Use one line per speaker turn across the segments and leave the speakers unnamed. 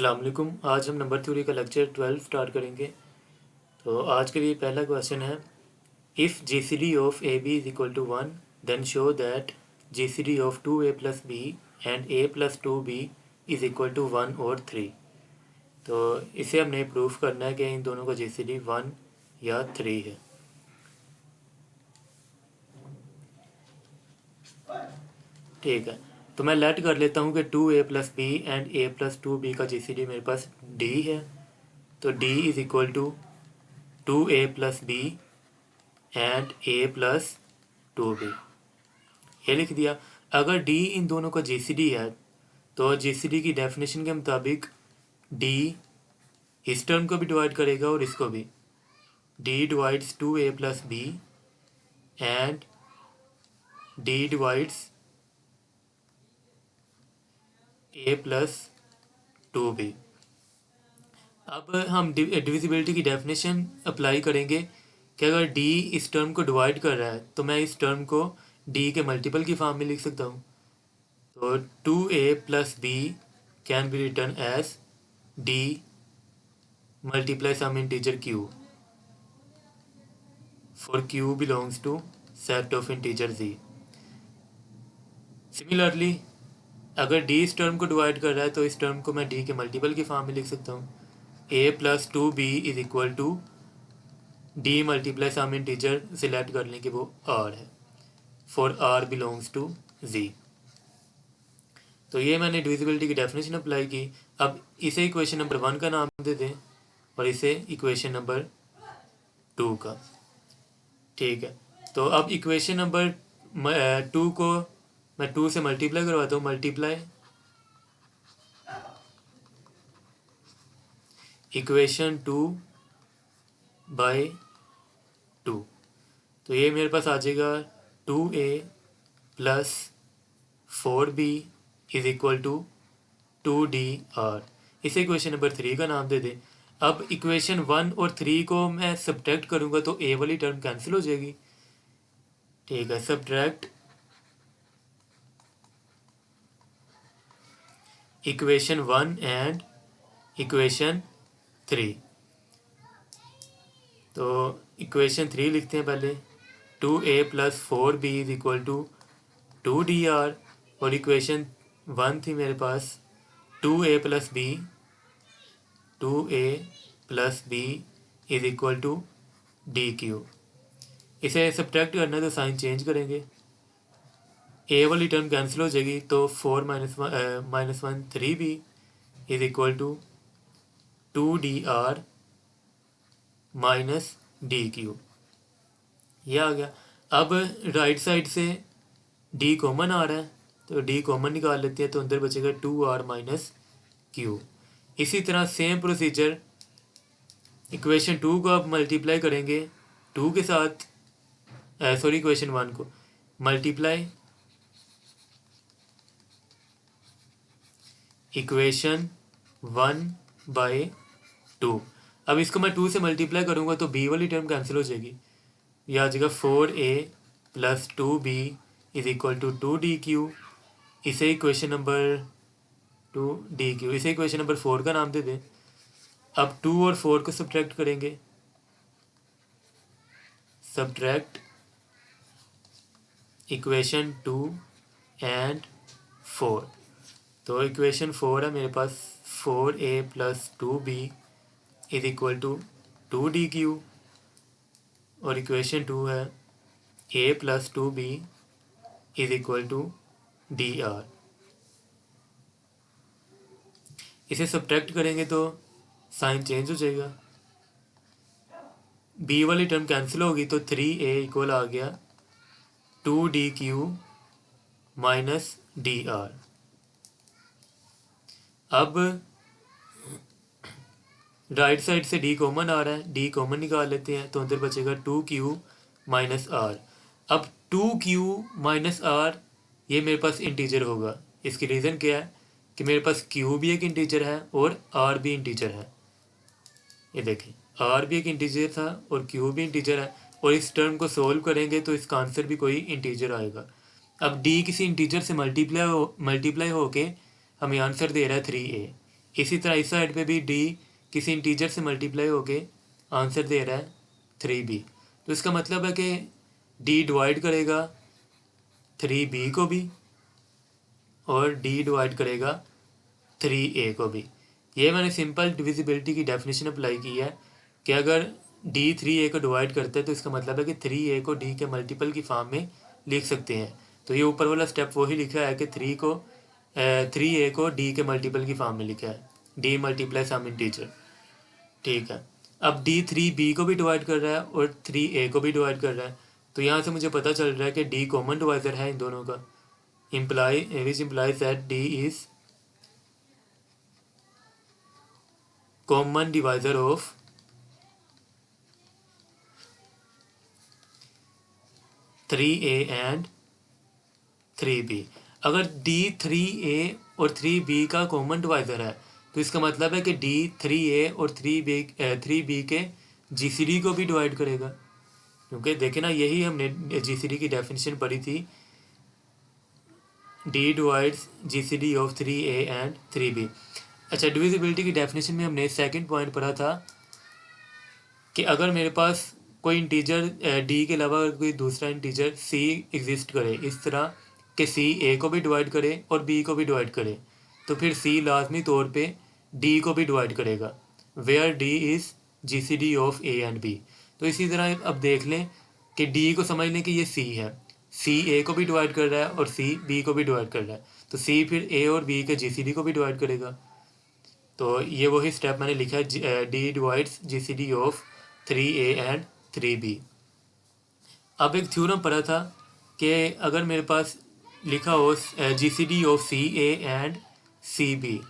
अस्सलाम वालेकुम। आज हम नंबर थ्योरी का लेक्चर 12 स्टार्ट करेंगे। तो आज के लिए पहला क्वेश्चन है, if GCD of A B is equal to 1 then show that GCD of 2a plus B and a plus 2b is equal to 1 और 3। तो इसे हमने प्रूफ करना है कि इन दोनों का जीसीडी 1 या 3 है। ठीक है, तो मैं लेट कर लेता हूँ कि 2a plus B and a plus 2b का जीसीडी मेरे पास d है। तो d is equal to 2a plus B and a plus 2b, ये लिख दिया। अगर d इन दोनों का जीसीडी है तो जीसीडी की डेफिनेशन के मुताबिक d इस टर्म को भी डिवाइड करेगा और इसको भी। d divides 2a plus B and d divides a plus 2b। अब हम डिविजिबिलिटी की डेफिनेशन अप्लाई करेंगे कि अगर d इस टर्म को डिवाइड कर रहा है तो मैं इस टर्म को d के मल्टीपल की फॉर्म में लिख सकता हूँ। तो 2a plus B can be written as d multiply some integer q for q belongs to set of integer z। Similarly अगर d इस टर्म को डिवाइड कर रहा है तो इस टर्म को मैं d के मल्टीपल की फॉर्म में लिख सकता हूँ। a plus 2b is equal to d multiply some integer select कर लें कि वो r है, for r belongs to z। तो ये मैंने डिविजिबिलिटी की डेफिनेशन अप्लाई की। अब इसे इक्वेशन नंबर 1 का नाम दे दें और इसे इक्वेशन नंबर 2 का। ठीक है, तो अब इक्वेशन नंबर 2 को मैं 2 से मल्टीप्लाई करवाता हूँ। मल्टीप्लाई इक्वेशन 2 बाय 2, तो ये मेरे पास आ जाएगा 2a plus 4b is equal to 2dr। इसे इक्वेशन नंबर 3 का नाम दे दें। अब इक्वेशन 1 और 3 को मैं सब्ट्रैक्ट करूँगा तो a वाली टर्म कैंसिल हो जाएगी। ठीक है, सब्ट्रैक्ट इक्वेशन 1 एंड इक्वेशन 3। तो इक्वेशन 3 लिखते हैं पहले, 2a plus 4b is equal to 2dr। और इक्वेशन 1 थी मेरे पास 2a plus b, 2a plus b is equal to dq। इसे सब्ट्रैक्ट करना है तो साइन चेंज करेंगे, a वाली टर्म कैंसिल हो जाएगी तो 4 minus 1 3b is equal to 2dr minus dq, ये आ गया। अब राइट साइड से d कॉमन आ रहा है तो d कॉमन निकाल लेते हैं, तो अंदर बचेगा 2r माइनस q। इसी तरह सेम प्रोसीजर इक्वेशन 2 को आप मल्टीप्लाई करेंगे 2 के साथ, सॉरी इक्वेशन 1 को मल्टीप्लाई इक्वेशन 1 बाय 2। अब इसको मैं 2 से मल्टीप्लाई करूँगा तो b वाली टर्म कैंसिल हो जाएगी, यह आ जाएगा 4a plus 2b is equal to 2dq। इसे इक्वेशन नंबर 2dq, इसे इक्वेशन नंबर 4 का नाम दे दें। अब 2 और 4 को सब्ट्रैक्ट करेंगे, सब्ट्रैक्ट इक्वेशन 2 एंड 4। तो इक्वेशन 4 है मेरे पास 4a plus 2b is equal to 2dq, और इक्वेशन 2 है a plus 2b is equal to dr। इसे सब्ट्रैक्ट करेंगे तो साइन चेंज हो जाएगा, b वाली टर्म कैंसिल होगी तो 3a इक्वल आ गया 2dq माइनस dr। अब राइट साइड से d कॉमन आ रहा है, d कॉमन निकाल लेते हैं तो अंदर बचेगा 2q माइनस r। अब 2q माइनस r ये मेरे पास इंटीजर होगा। इसकी रीज़न क्या है कि मेरे पास q भी एक इंटीजर है और r भी इंटीजर है। ये देखें, r भी एक इंटीजर था और q भी इंटीजर है, और इस टर्म को सोल्व करेंगे तो इसका आंसर भी कोई इंटीजर आएगा। अब d किसी इंटीजर से मल्टीप्लाई होके हमें आंसर दे रहा है 3a। इसी तरह इस साइड पे भी डी किसी इंटीजर से मल्टीप्लाई होके आंसर दे रहा है 3b। तो इसका मतलब है कि डी डिवाइड करेगा 3b को भी और डी डिवाइड करेगा 3a को भी। ये मैंने सिंपल डिविजिबिलिटी की डेफिनेशन अप्लाई की है कि अगर डी 3a को डिवाइड करता है तो इसका मतलब है कि 3a को डी के मल्टीपल की फॉर्म में लिख सकते हैं। तो ये ऊपर वाला स्टेप वही लिखा है कि 3a को डी के मल्टीपल की फॉर्म में लिखा है, डी मल्टीप्लाई सम इंटीजर। ठीक है, अब डी 3b को भी डिवाइड कर रहा है और 3a को भी डिवाइड कर रहा है। तो यहाँ से मुझे पता चल रहा है कि डी कॉमन डिवाइजर है इन दोनों का, which implies that D is common divisor of 3a and 3b। अगर डी 3a और 3b का कॉमन डिवाइजर है तो इसका मतलब है कि डी 3a और 3b के जीसीडी को भी डिवाइड करेगा, क्योंकि देखे ना यही हमने जीसीडी की डेफिनेशन पढ़ी थी, D divides GCD of 3a and 3b। अच्छा, डिविजिबिलिटी की डेफिनेशन में हमने सेकंड पॉइंट पढ़ा था कि अगर मेरे पास कोई इंटीजर डी के अलावा कोई दूसरा इंटीजर सी एग्जिस्ट करे, इस तरह कि सी ए को भी डिवाइड करे और बी को भी डिवाइड करे, तो फिर सी लाजमी तौर पे डी को भी डिवाइड करेगा, where D is GCD of A and B. तो इसी तरह अब देख लें कि डी को समझ लें कि ये सी है, सी ए को भी डिवाइड कर रहा है और सी बी को भी डिवाइड कर रहा है, तो सी फिर ए और बी के जीसीडी को भी डिवाइड करेगा। तो ये वही स्टेप मैंने लिखा है, D divides GCD of 3a and 3b। अब एक थ्योरम पढ़ा था कि अगर मेरे पास लिखा हो GCD of C A and C B,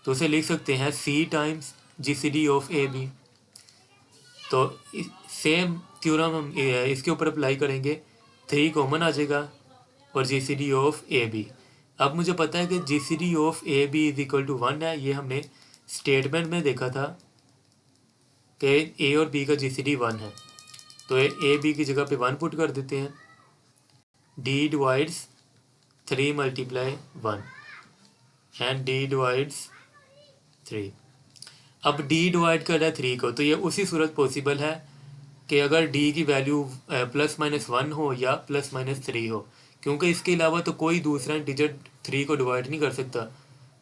तो उसे लिख सकते हैं C times GCD of A B. तो सेम थ्योरम हम इसके ऊपर अप्लाई करेंगे, 3 कॉमन आ जाएगा और जीसीडी ऑफ ए बी। अब मुझे पता है कि GCD of A B is equal to 1 है, ये हमने स्टेटमेंट में देखा था कि ए और बी का जीसीडी 1 है। तो ए बी की जगह पे 1 पुट कर देते हैं, D divides 3 multiply 1 and D divides 3। अब डी डिवाइड कर रहा है 3 को, तो ये उसी सूरत पॉसिबल है कि अगर डी की वैल्यू +-1 हो या +-3 हो, क्योंकि इसके अलावा तो कोई दूसरा इंटीजर 3 को डिवाइड नहीं कर सकता।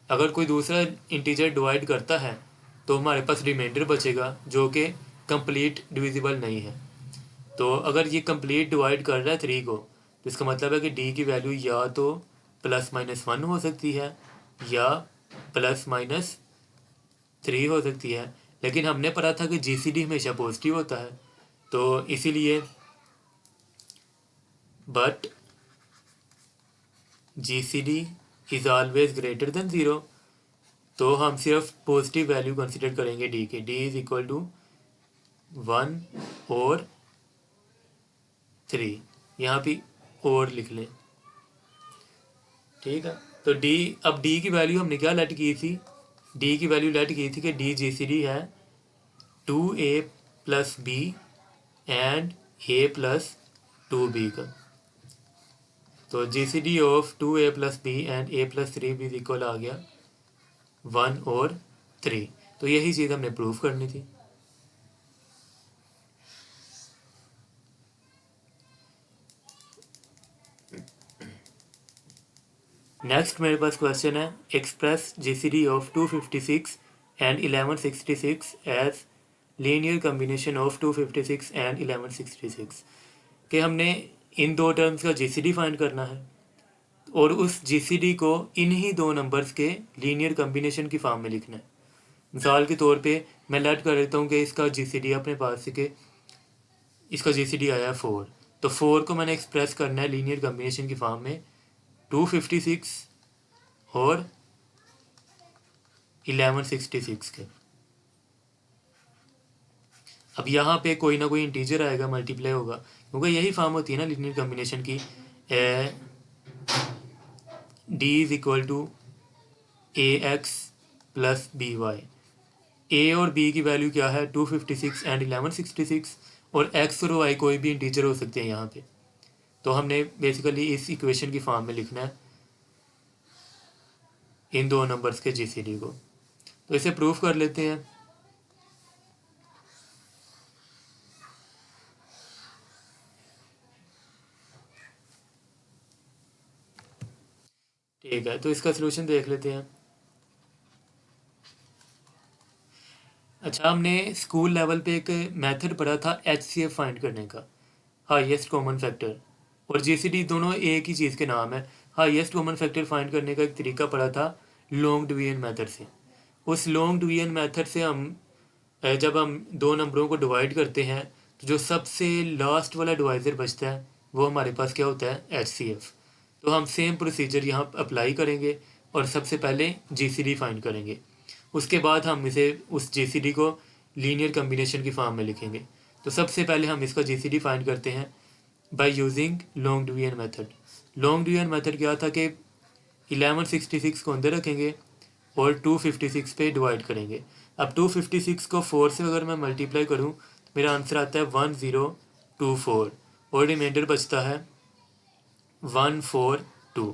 अगर कोई दूसरा इंटीजर डिवाइड करता है तो हमारे पास रिमाइंडर बचेगा जो कि कंप्लीट डिविजिबल नहीं है। तो अगर ये कंप्लीट डिवाइड कर रहा है 3 को, तो इसका मतलब है कि डी की वैल्यू या तो +-1 हो सकती है या +-3 हो सकती है। लेकिन हमने पढ़ा था कि जीसीडी हमेशा पॉजिटिव होता है, तो इसीलिए but GCD is always greater than 0, तो हम सिर्फ पॉजिटिव वैल्यू कंसिडर करेंगे डी के, डी इज़ इक्वल टू 1 और 3, यहाँ पे और लिख लें। ठीक है, तो अब डी की वैल्यू हमने क्या लेट की थी, डी की वैल्यू लेट की थी कि डी जीसीडी है 2a + b and a + 2b का। तो GCD of 2a + b and a + 3b is equal आ गया 1 और 3। तो यही चीज़ हमने प्रूफ करनी थी। नेक्स्ट मेरे पास क्वेश्चन है, express GCD of 256 and 1166 as linear combination of 256 and 1166। कि हमने इन दो टर्म्स का जीसीडी फाइंड करना है और उस जीसीडी को इन्हीं दो नंबर्स के लीनियर कम्बिनेशन की फॉर्म में लिखना है। मिसाल के तौर पे मैं लेट कर देता हूँ कि इसका जीसीडी अपने पास से कि इसका जीसीडी आया 4, तो 4 को मैंने एक्सप्रेस करना है लीनियर कम्बिनेशन की फॉर्म में 256 और 1166 के। अब यहाँ पे कोई ना कोई इंटीजर आएगा, मल्टीप्लाई होगा, क्योंकि यही फॉर्म होती है ना लीनियर कम्बिनेशन की, D is equal to ax + by। A और बी की वैल्यू क्या है 256 एंड 1166, और x और y कोई भी इंटीजर हो सकते हैं यहाँ पे। तो हमने बेसिकली इस इक्वेशन की फॉर्म में लिखना है इन दो नंबर्स के जीसीडी को। तो इसे प्रूफ कर लेते हैं। ठीक है, तो इसका सलूशन देख लेते हैं। अच्छा, हमने स्कूल लेवल पे एक मेथड पढ़ा था HCF फाइंड करने का, हाईएस्ट कॉमन फैक्टर, और GCD दोनों एक ही चीज़ के नाम है। हाईएस्ट कॉमन फैक्टर फाइंड करने का एक तरीका पढ़ा था लॉन्ग डिवीजन मेथड से। उस लॉन्ग डिवीजन मेथड से हम जब हम दो नंबरों को डिवाइड करते हैं तो जो सबसे लास्ट वाला डिवाइज़र बचता है वो हमारे पास क्या होता है, HCF। तो हम सेम प्रोसीजर यहाँ अप्लाई करेंगे और सबसे पहले GCD फाइंड करेंगे। उसके बाद हम इसे उस GCD को लीनियर कम्बिनेशन की फॉर्म में लिखेंगे। तो सबसे पहले हम इसका GCD फाइंड करते हैं by using long division method. Long division method क्या था कि 1166 को अंदर रखेंगे और 256 पे डिवाइड करेंगे। अब 256 को 4 से अगर मैं मल्टीप्लाई करूं तो मेरा आंसर आता है 1024 और रिमाइंडर बचता है 142।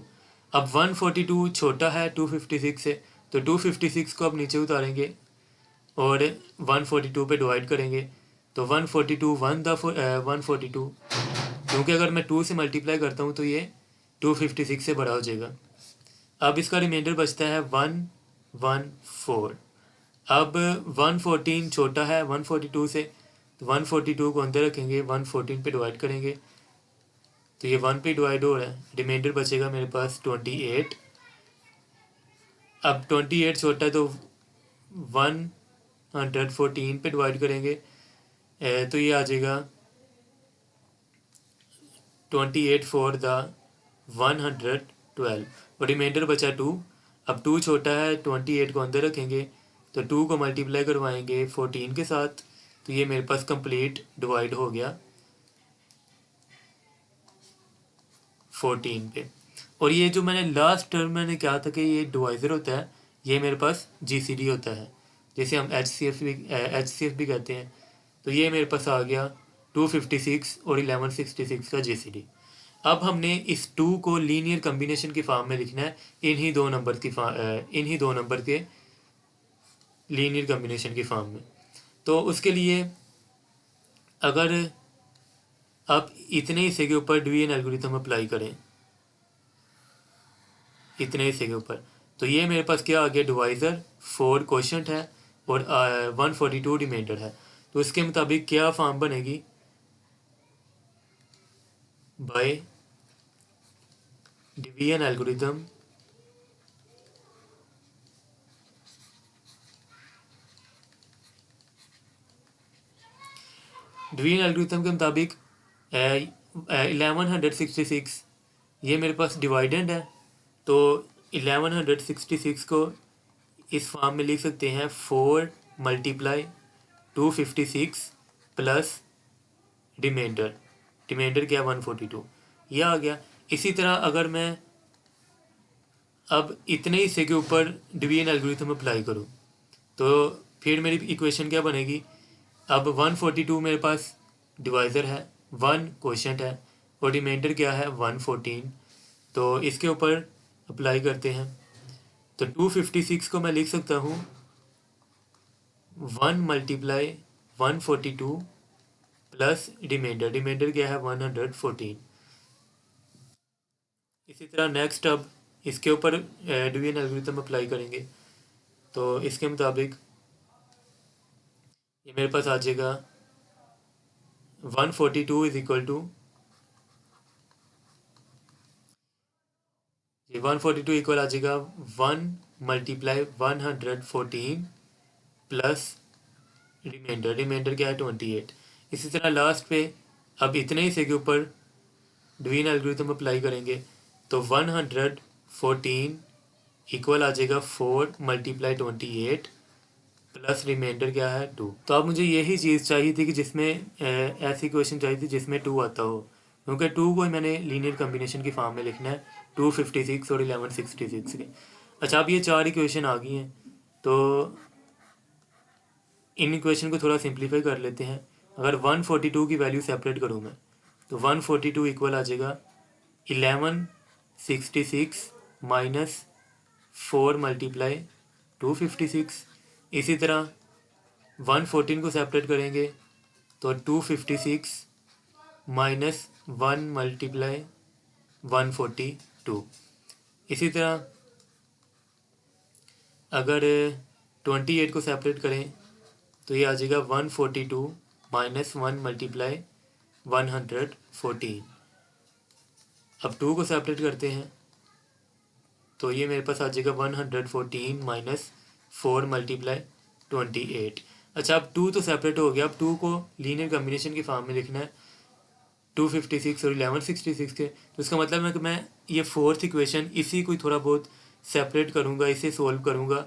अब 142 छोटा है 256 से, तो 256 को अब नीचे उतारेंगे और 142 पे डिवाइड करेंगे। तो 142 142, क्योंकि अगर मैं 2 से मल्टीप्लाई करता हूँ तो ये 256 से बड़ा हो जाएगा। अब इसका रिमाइंडर बचता है 114। अब 114 छोटा है 142 से, तो 142 को अंदर रखेंगे, 114 पे डिवाइड करेंगे तो ये 1 पे डिवाइड हो रहा है, रिमाइंडर बचेगा मेरे पास 28। अब 28 छोटा है तो 114 पे डिवाइड करेंगे तो ये आ जाएगा 28 फॉर द 112 और रिमाइंडर बचा 2। अब 2 छोटा है 28 को अंदर रखेंगे तो 2 को मल्टीप्लाई करवाएंगे 14 के साथ, तो ये मेरे पास कंप्लीट डिवाइड हो गया 14 पे। और ये जो मैंने लास्ट टर्म मैंने कहा था कि ये डिवाइज़र होता है, ये मेरे पास GCD होता है, जैसे हम HCF भी कहते हैं। तो ये मेरे पास आ गया 256 और 1166 का GCD। अब हमने इस 2 को लीनियर कम्बिनेशन की फॉर्म में लिखना है, इन्हीं दो नंबर के लीनियर कम्बिनेशन की फॉर्म में। तो उसके लिए अगर आप इतने हिस्से के ऊपर डिवीजन एल्गोरिथम अप्लाई करें, इतने हिस्से के ऊपर, तो ये मेरे पास क्या आ गया, डिवाइज़र 4 क्वोशंट है और 142 रिमाइंडर है। तो इसके मुताबिक क्या फॉर्म बनेगी, by division algorithm division algorithm के मुताबिक 1166 ये मेरे पास डिवाइडेंड है, तो 1166 को इस फॉर्म में लिख सकते हैं 4 मल्टीप्लाई 256 प्लस रिमाइंडर। रिमाइंडर क्या, 142, यह आ गया। इसी तरह अगर मैं अब इतने हिस्से के ऊपर डिवीजन एल्गोरिथम अप्लाई करूँ तो फिर मेरी इक्वेशन क्या बनेगी। अब 142 मेरे पास डिवाइज़र है, 1 क्वोशंट है और रिमाइंडर क्या है 114। तो इसके ऊपर अप्लाई करते हैं तो 256 को मैं लिख सकता हूँ 1 मल्टीप्लाई 142 प्लस रिमाइंडर। रिमाइंडर क्या है 114। इसी तरह नेक्स्ट अब इसके ऊपर डिवीजन एल्गोरिथम अप्लाई करेंगे तो इसके मुताबिक ये मेरे पास आ जाएगा 142 इज इक्वल टू, ये 142 इक्वल आ जाएगा 1 मल्टीप्लाई 114 प्लस रिमाइंडर। रिमाइंडर क्या है 28। इसी तरह लास्ट पे अब इतने हिस्से के ऊपर डिवीजन एल्गोरिथम अप्लाई करेंगे तो 114 इक्वल आ जाएगा 4 मल्टीप्लाई 28 प्लस रिमाइंडर क्या है 2। तो अब मुझे यही चीज़ चाहिए थी कि जिसमें ऐसी क्वेश्चन चाहिए थी जिसमें 2 आता हो, क्योंकि 2 को मैंने लीनियर कम्बिनेशन की फॉर्म में लिखना है 256 और 1166 के। अच्छा, अब ये 4 इक्वेशन आ गई हैं तो इन इक्वेशन को थोड़ा सिंप्लीफाई कर लेते हैं। अगर 142 की वैल्यू सेपरेट करूँ मैं तो 142 इक्वल आ जाएगा 1166 माइनस 4 मल्टीप्लाई 256 इसी तरह 114 को सेपरेट करेंगे तो 256 माइनस 1 मल्टीप्लाई 142। इसी तरह अगर 28 को सेपरेट करें तो ये आ जाएगा 142 माइनस 1 मल्टीप्लाई 114। अब 2 को सेपरेट करते हैं तो ये मेरे पास आ जाएगा 114 माइनस 4 मल्टीप्लाई 28। अच्छा, अब 2 तो सेपरेट हो गया, अब 2 को लीनियर कॉम्बिनेशन की फॉर्म में लिखना है 256 और 1166 के। तो इसका मतलब है कि मैं ये फोर्थ इक्वेशन इसी को थोड़ा बहुत सेपरेट करूँगा, इसे सोल्व करूँगा,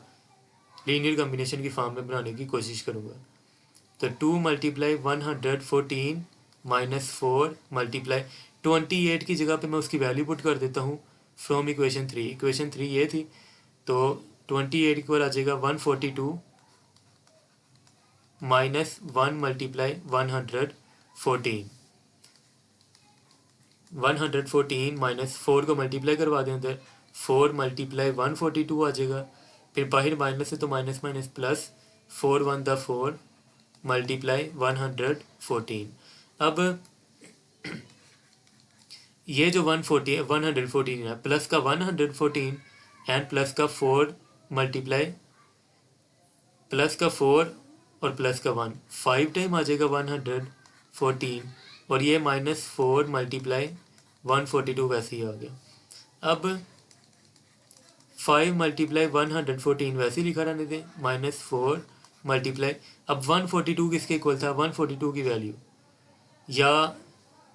लीनियर कॉम्बिनेशन की फॉर्म में बनाने की कोशिश करूँगा। तो 2 मल्टीप्लाई 114 माइनस 4 मल्टीप्लाई 28 की जगह पे मैं उसकी वैल्यू पुट कर देता हूँ फ्रॉम इक्वेशन 3। इक्वेशन 3 ये थी, तो 28 की आ जाएगा 142 माइनस 1 मल्टीप्लाई 114 माइनस 4 को मल्टीप्लाई करवा दें उधर, 4 मल्टीप्लाई 142 आ जाएगा। फिर बाहर माइनस है तो minus minus plus, 4 1 the 4 multiply 114। अब ये जो 114 है प्लस का 114 एंड प्लस का 4 मल्टीप्लाई प्लस का 4 और प्लस का 1 5 टाइम आ जाएगा 114, और ये माइनस 4 मल्टीप्लाई 142 वैसे ही आ गया। अब 5 मल्टीप्लाई 114 वैसे ही लिखा रहने दें, माइनस 4 मल्टीप्लाई, अब 142 किसके इक्वल था, 142 की वैल्यू, या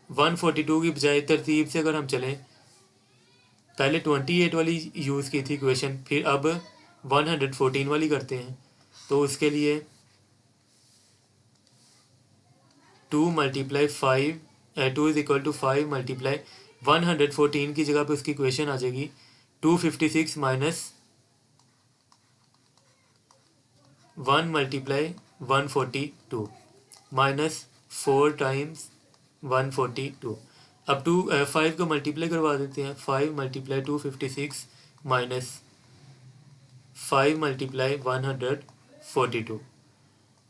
142 की बजाय तरतीब से अगर हम चलें, पहले 28 वाली यूज़ की थी इक्वेशन, फिर अब 114 वाली करते हैं। तो उसके लिए 2 multiply 5 2 is equal to 5 multiply 114 की जगह पे उसकी इक्वेशन आ जाएगी 256 माइनस 1 मल्टीप्लाई 142 माइनस 4 टाइम्स 142। अब 5 को मल्टीप्लाई करवा देते हैं, 5 multiply 256 minus 5 multiply 142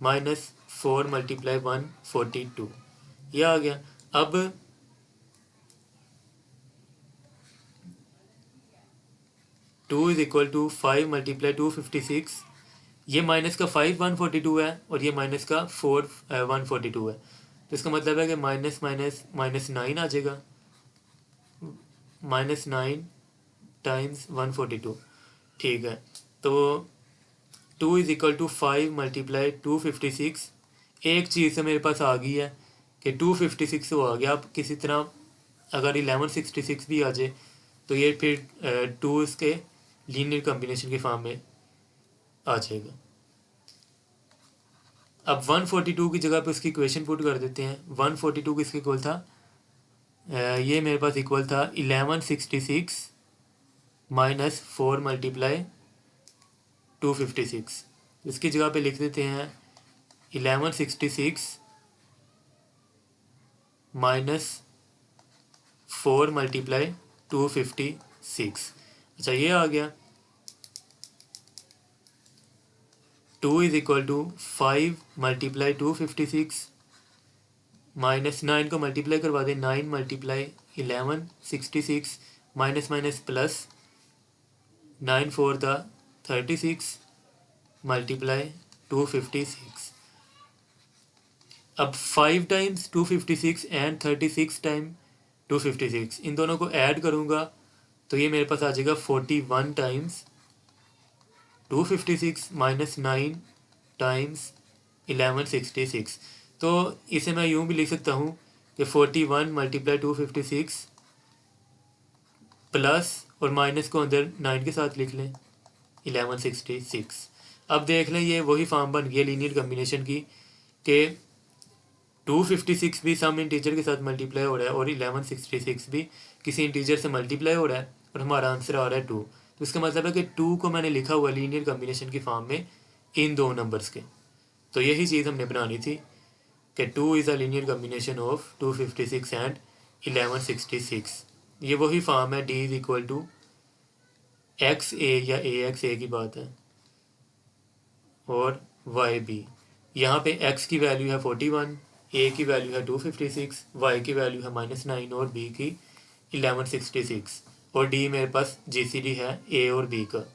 minus 4 multiply 142, यह आ गया। अब 2 इज इक्वल टू 5 मल्टीप्लाई 256, ये माइनस का 5 142 है और ये माइनस का 4 142 है, तो इसका मतलब है कि माइनस माइनस माइनस 9 आ जाएगा, माइनस 9 टाइम्स 142। ठीक है, तो 2 इज इक्वल टू 5 मल्टीप्लाई 256। एक चीज़ से मेरे पास आ गई है कि 256 तो आ गया, अब किसी तरह अगर 1166 भी आ जाए तो ये फिर 2 इसके लीनियर कॉम्बिनेशन के फॉर्म में आ जाएगा। अब 142 की जगह पे उसकी इक्वेशन पुट कर देते हैं। 142 किसके इक्वल था, ये मेरे पास इक्वल था 1166 माइनस 4 मल्टीप्लाई 256। इसकी जगह पे लिख देते हैं 1166 माइनस 4 मल्टीप्लाई 256। अच्छा, ये आ गया। 2 is equal to 5 multiply 256 minus 9 को मल्टीप्लाई करवा दें, 9 मल्टीप्लाई 1166 माइनस माइनस प्लस, 9 4 था 36 मल्टीप्लाई 256। अब 5 टाइम्स 256 एंड 36 टाइम 256, इन दोनों को ऐड करूँगा तो ये मेरे पास आ जाएगा 41 टाइम्स 256 माइनस 9 टाइम्स 1166। तो इसे मैं यूँ भी लिख सकता हूँ कि 41 मल्टीप्लाई 256 प्लस और माइनस को अंदर 9 के साथ लिख लें 1166। अब देख लें ये वही फॉर्म बन गया लीनियर कॉम्बिनेशन की कि 256 भी सम इंटीजर के साथ मल्टीप्लाई हो रहा है और 1166 भी किसी इंटीजर से मल्टीप्लाई हो रहा है और हमारा आंसर आ रहा है 2। तो इसका मतलब है कि 2 को मैंने लिखा हुआ लीनियर कॉम्बिनेशन की फॉर्म में इन दो नंबर्स के। तो यही चीज़ हमने बनानी थी कि 2 is a linear combination of 256 and 1166। ये वही फॉर्म है, D is equal to X A या ए एक्स ए की बात है। और वाई बी। यहाँ पे x की वैल्यू है 41, a की वैल्यू है 256, y की वैल्यू है -9 और b की 1166 और d मेरे पास GCD है a और b का।